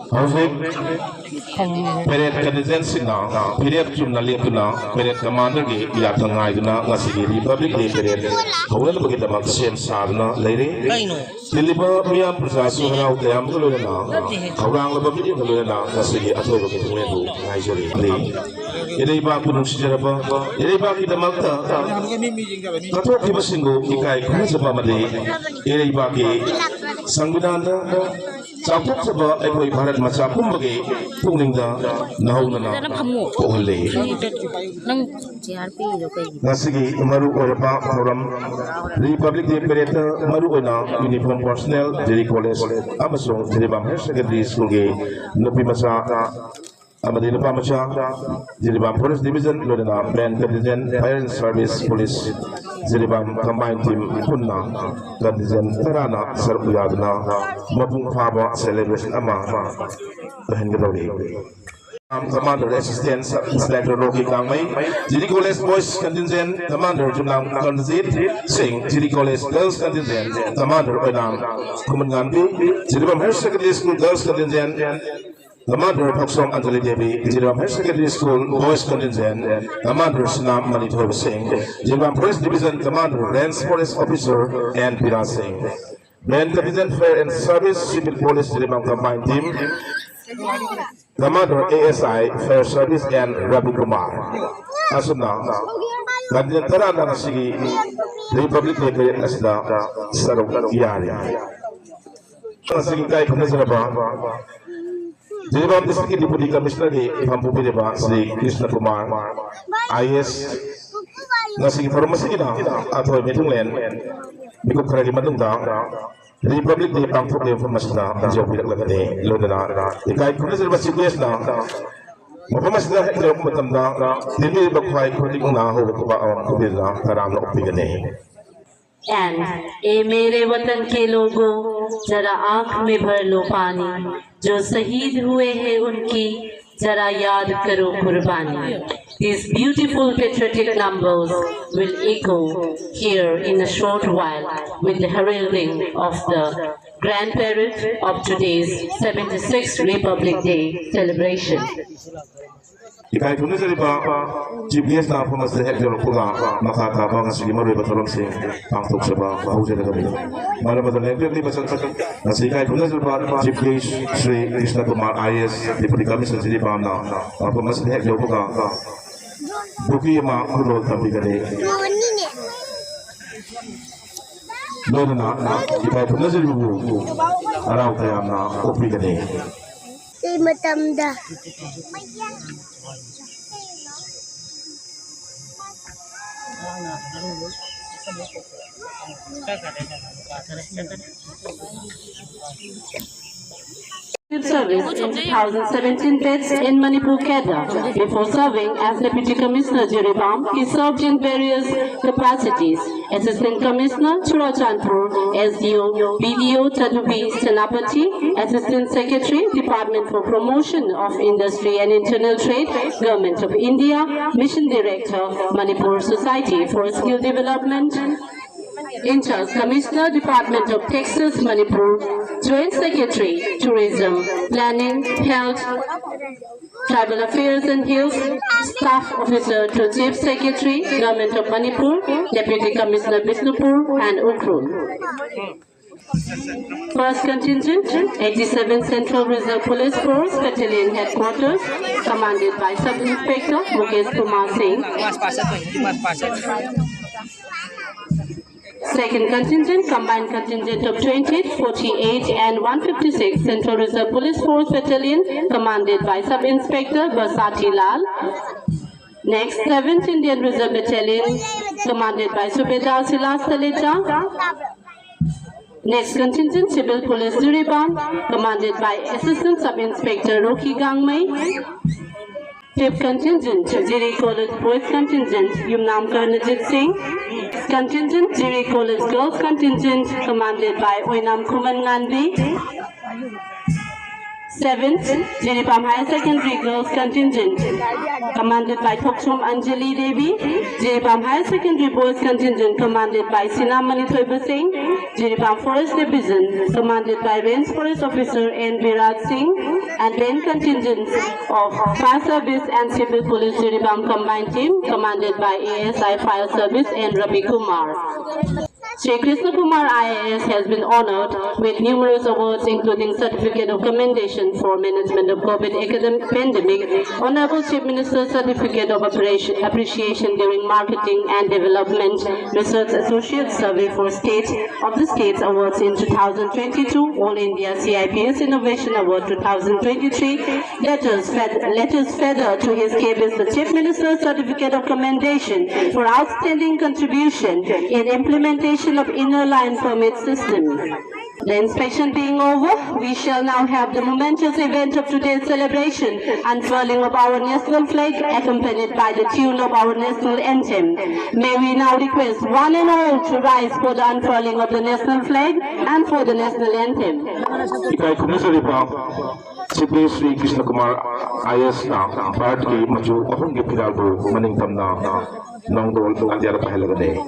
Howsik Peret contingent na Peret chumna lepuna Peret commander gi yatangai na ngasigi Republic Day Peret hawlan bagita magsem sarna leire Diliba miyam prasasu hanaw tayam tuloy na hawlang labagiti tuloy na ngasigi atoy bagit medu ngai jori Ilay ba kunung sijaraba Ilay ba kita magta Katok di basinggo ikai kung sa pamali Ilay ba ki sangbinanda Sapuk saba ay ko'y Bharat masapung bagi Punglingda nahaw na Puhali Nasigi umaru o pa Forum Republic Day Pereta umaru na Uniform Personnel Jerry College Amasong Jeribam Higher Secondary School Ge Nupi Masa Amadina Pamasha Jeribam Police Division Lodena Band Contingent Fire and Service Police Jeribam Combined Team Punna Contingent Tarana Sarpuyadna Mapung Faba Celebration Ama Hengalori Commander Assistant Inspector Rocky Kangmai Jerry College Boys Contingent Commander Jumlang Contingent Singh Jerry College Girls Contingent Commander Oinam Kumanganti Jeribam Higher Secondary School Girls Contingent Commander Paksong Anjali Devi, Jeribam Higher Secondary School Boys Contingent, Commander Sinam Manitoba Singh, Jeribam Police Division Commander Lance Police Officer and Pira Singh, Band Contingent Fair and Service Civil Police Jeribam Combined Team, Commander ASI Fair Service and Ravi Kumar. Asuna, Contingent Tarana Nasigi, Republic Day Asda Sarok Yari. Nasigi Kai Kunazaraba. Jeribam District Deputy Commissioner di Pampu Pideba Sri Krishna Kumar IS Ngasigi informasi kita atau Medunglen Bikuk Keragi Madungda Republic di Pampu informasi kita jauh tidak lagi Lodana Ikai Kunis Berbasi Kuisna Informasi kita jauh Matanda Demi Bakwai Kunik Una Ho Bakwai Kubila Karam Opigane And ए मेरे वतन के लोगों जरा आँख में भर लो पानी जो शहीद हुए हैं उनकी जरा याद करो कुर्बानी. These beautiful patriotic numbers will echo here in a short while with the heralding of the grand parade of today's 76th Republic Day celebration. Ikai kuno sa riba GPS na famas sa hektar puga makata ba nga sige maroy batolong sing pangtok sa ba bahusay na kami. Mara ba daleng di ba sa ikai kuno sa riba GPS Sri Krishna Kumar IS Deputy Commissioner sa riba na famas sa hektar puga buki ma urol tabi kade. Doon na ikai kuno sa riba araw kaya na upi kade. Di matamda. Service in 2017 bids in Manipur Kedah. Before serving as Deputy Commissioner Jeribam, he served in various capacities. Assistant Commissioner Churachandpur, SDO, BDO Tadubi Senapati, Assistant Secretary, Department for Promotion of Industry and Internal Trade, Government of India, Mission Director, Manipur Society for Skill Development, in charge Commissioner, Department of Textiles, Manipur, Joint Secretary, Tourism, Planning, Health, Tribal Affairs and Hills, Staff Officer to Chief Secretary, Government of Manipur, Deputy Commissioner Bishnupur and Ukhrul. First contingent, 87 Central Reserve Police Force, Battalion Headquarters, commanded by Sub-Inspector Mukesh Kumar Singh. Second contingent, combined contingent of 20, 48 and 156 Central Reserve Police Force Battalion, commanded by Sub-Inspector Basati Lal. Next, 7th Indian Reserve Battalion, commanded by Subedar Silas Taleja. Next contingent, Civil Police Jeribam, commanded by Assistant Sub-Inspector Rocky Gangmai. Fifth contingent, Jerry College Boys Contingent, Yumnam Karnajit Singh. Contingent, Jerry College Girls Contingent, commanded by Oinam Kuman Nandi. 7th, Jiribam Higher Secondary Girls Contingent, commanded by Thokchom Anjali Devi. Jiribam Higher Secondary Boys Contingent, commanded by Sinamani Thoiba Singh. Jiribam Forest Division, commanded by Range Forest Officer N. Viraj Singh. And then contingents of Fire Service and Civil Police Jiribam Combined Team, commanded by ASI Fire Service and Ravi Kumar. Sri Krishna Kumar IAS has been honored with numerous awards, including Certificate of Commendation for Management of COVID Pandemic, Honorable Chief Minister's Certificate of Appreciation during Marketing and Development Research Associate Survey for State of the States Awards in 2022, All India CIPS Innovation Award 2023, letters feather to his cabin the Chief Minister's Certificate of Commendation for outstanding contribution in implementation of inner line permit system. The inspection being over, we shall now have the momentous event of today's celebration, unfurling of our national flag, accompanied by the tune of our national anthem. May we now request one and all to rise for the unfurling of the national flag and for the national anthem. Sri Krishna Kumar IAS na part ki maju ahong ki phiral bu maning tamna nongdol andiara pahelagane.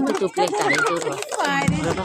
Tutup lagi tadi itu berapa?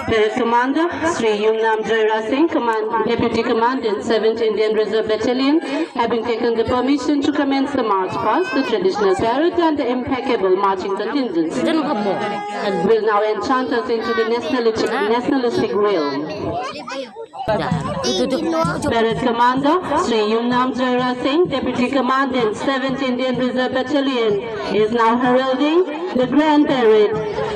Parade Commander Sri Yumnam Jaira Singh, Deputy Commandant 7th Indian Reserve Battalion, having taken the permission to commence the march past, the traditional parade and the impeccable marching contingents, will now enchant us into the nationalistic realm. Parade Commander Sri Yumnam Jaira Singh, Deputy Commandant 7th Indian Reserve Battalion, is now heralding the grand parade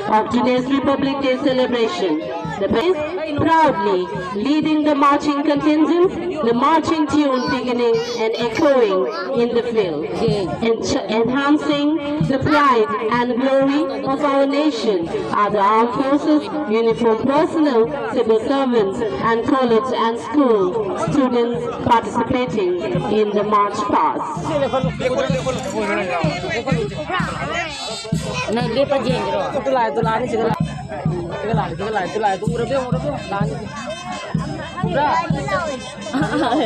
of today's Republic Day celebration. The base proudly leading the marching contingents, the marching tune beginning and echoing in the field, enhancing the pride and glory of our nation are the armed forces, uniformed personnel, civil servants, and college and school students participating in the march past.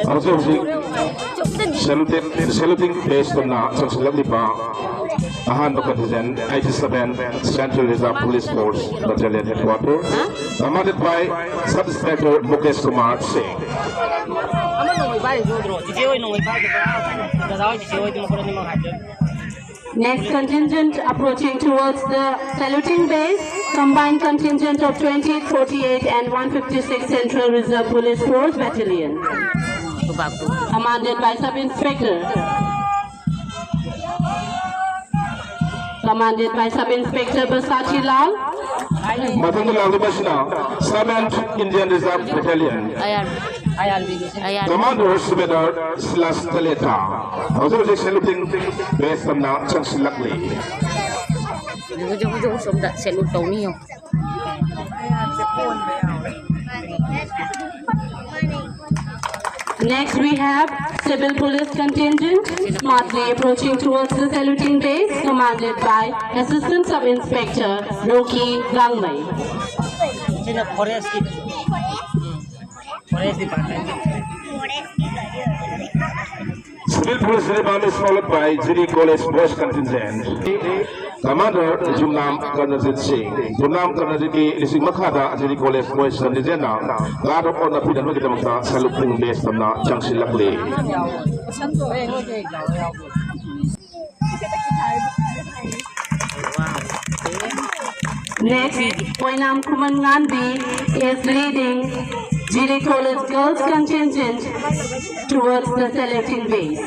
Also, saluting based on Ahan Contingent 87 Central Reserve Police Force Battalion Headquarters, commanded by Sub-Inspector Mukesh Kumar Singh. Next contingent approaching towards the saluting base, combined contingent of 20th, 48 and 156 Central Reserve Police Force Battalion, commanded by Sub-Inspector Basachi Lal. Matandala Lubashna, 7th Indian Reserve Battalion. Commander Subedar Silas Taleta. Also saluting based on Changsilakli. Next we have Civil Police Contingent smartly approaching towards the saluting base, commanded by Assistant Sub-Inspector Roki Gangmai. Civil Police Reserve is followed by Jiri College Boys Contingent. Commander Jumnam Karnajit Singh. Jumnam Karnajit ki lising makhada Jiri College Boys Contingent na garap on na pidan magdamagta saluting base na Changsilakli. Next, Poinam Kuman Nandi is leading Giri College Girls contingent towards the selecting base.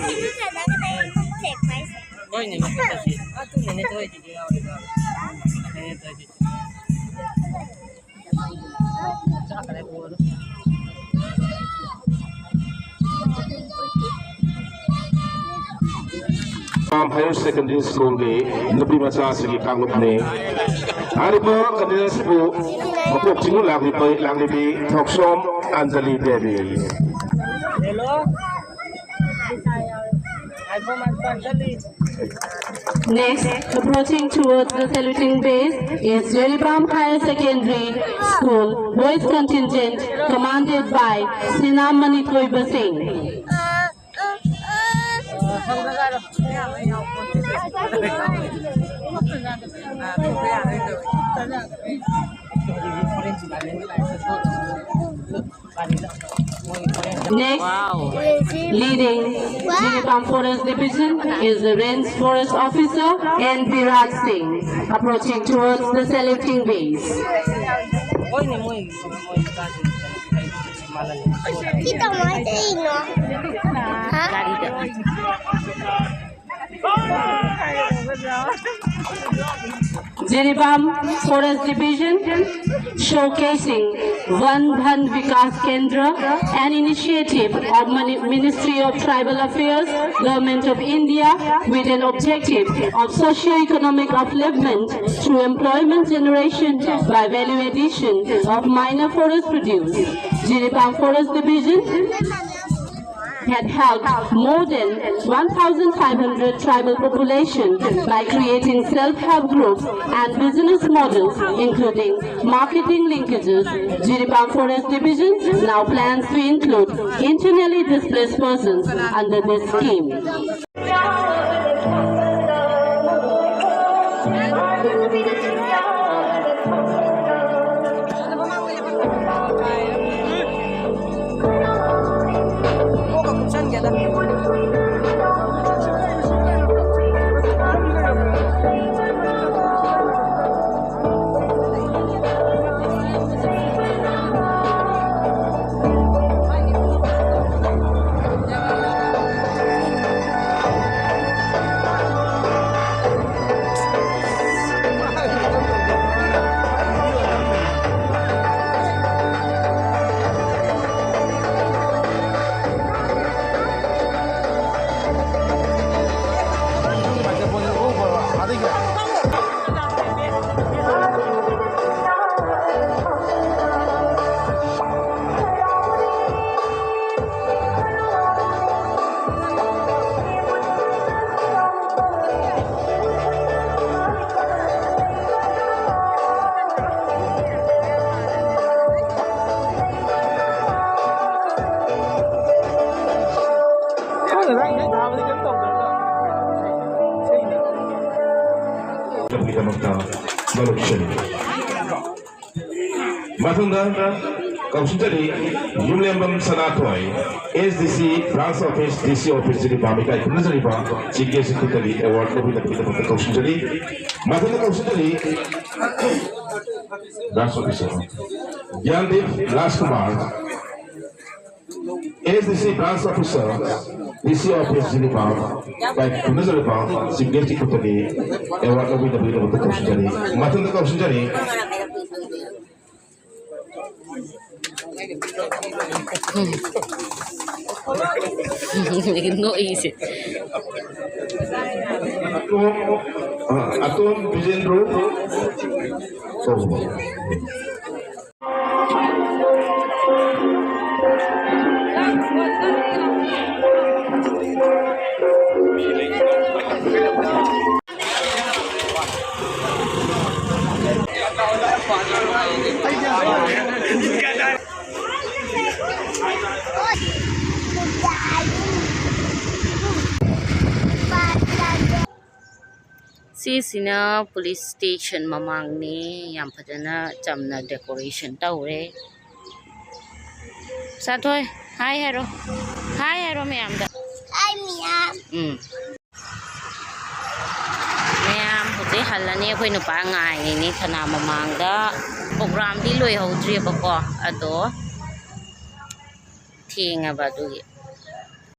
Higher Secondary School ke Nabi Macha segi kangup ne. Hari po kandidat sibu mapok singu lagi Thoksom Anjali Devi. Next, approaching towards the saluting base is Jeribam Higher Secondary School Boys Contingent commanded by Sinam Manitoy Basing. Next, leading Jeribam Forest Division is the Range Forest Officer N. Viraj Singh, approaching towards the saluting base. Kita mau tengok. Jeribam Forest Division showcasing Van Dhan Vikas Kendra, an initiative of Ministry of Tribal Affairs, Government of India, with an objective of socio-economic upliftment through employment generation by value addition of minor forest produce. Jeribam Forest Division had helped more than 1,500 tribal population by creating self-help groups and business models, including marketing linkages. Jeribam Forest Division now plans to include internally displaced persons under this scheme. Kausintari Yumlembam Sanatoy SDC Branch Office DC Office Jiri Bamika Kunazari Ba Chike Secretary Award Nabi Nabi Kausintari Mathana Kausintari Branch Officer Gyandev Rajkumar SDC Branch Officer DC Office Jiri Ba by Kunazari Ba Chike Secretary Award Nabi Nabi Kausintari Mathana Kausintari No easy. Atom Vijendro. Sisina police station mamang ni yang padana jamna decoration taure. Satoy, hi hero ma'am da. Hi, Mia. Ma'am, hote ꯍꯜꯂꯅꯤ ꯑꯩꯈꯣꯏ ꯅꯨꯄꯥ ꯉꯥꯏꯔꯤꯅꯤ ꯊꯅꯥ ꯃꯃꯥꯡꯗ ꯄ꯭ꯔꯣꯒ꯭ꯔꯥꯝꯗꯤ ꯂꯣꯏꯍꯧꯗ꯭ꯔꯤꯕꯀꯣ ꯑꯗꯣ ꯊꯦꯡꯉꯕ ꯑꯗꯨꯒꯤ